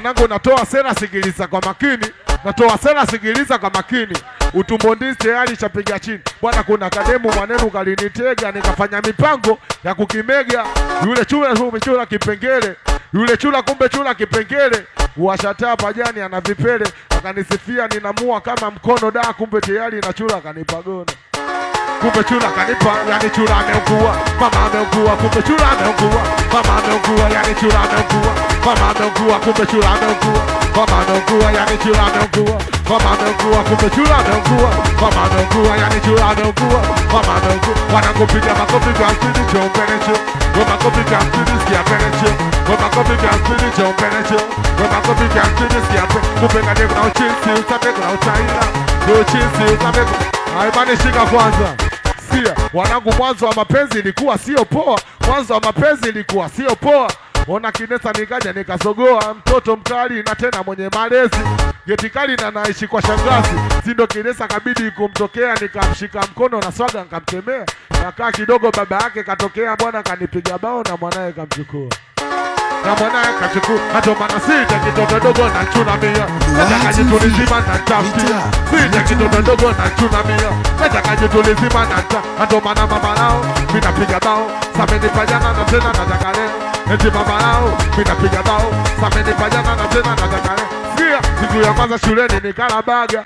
Wanangu natoa sera, sikiliza kwa makini. Natoa sera, sikiliza kwa makini. Utumbo ndizi tayari chapiga chini. Bwana kuna kademu mwanenu kalinitega, nikafanya mipango ya kukimega. Yule chula kipengele. Yule chula kumbe chula kipengele. Uashataa pajani ana vipele. Akanisifia ninamua kama mkono da, kumbe tayari na chula kanipa gono. Kumbe chula kanipa, yani chula ameugua. Mama ameugua, kumbe chula ameugua. Mama ameugua, yani chula ameugua. Mama ameugua, kumbe chula ameugua. Mama ameugua, yani chula ameugua. Mama ameugua, kumbe chula ameugua. Mama ameugua, yani chula ameugua. Mama ameugua. Wanakupiga makofi kwa spidi chombenecho. Kwa makofi kwa spidi sikia penecho. Kwa makofi kwa spidi chombenecho. Kwa makofi kwa spidi sikia penecho. Kupenda niko na uchinsi, usabe kuna utaila. Kwa uchinsi, usabe kuna. Haibani shika kwanza. Sia, wanangu mwanzo wa mapenzi ilikuwa sio poa. Mwanzo wa mapenzi ilikuwa sio poa. Ona kinesa nikaja nikasogoa. Mtoto mkali na tena mwenye malezi. Geti kali na naishi kwa shangazi. Sindo kinesa kabidi kumtokea. Nikamshika mkono na swaga nikamtemea. Nakaa kidogo baba yake katokea. Bwana kanipiga bao na mwanae kamchukua. Na mwanae kachukua. Hato mana sita kitoto dogo na chuna mia. Nataka jitulizima na taftia. Sita kitoto dogo na chuna mia. Nataka jitulizima na taftia. Hato mana mama lao mina piga bao. Sameni pajana na tena nataka leo. Eti mama lao mina piga bao. Sameni pajana na tena nataka leo. Sikia siku ya kwanza shuleni nikala baga.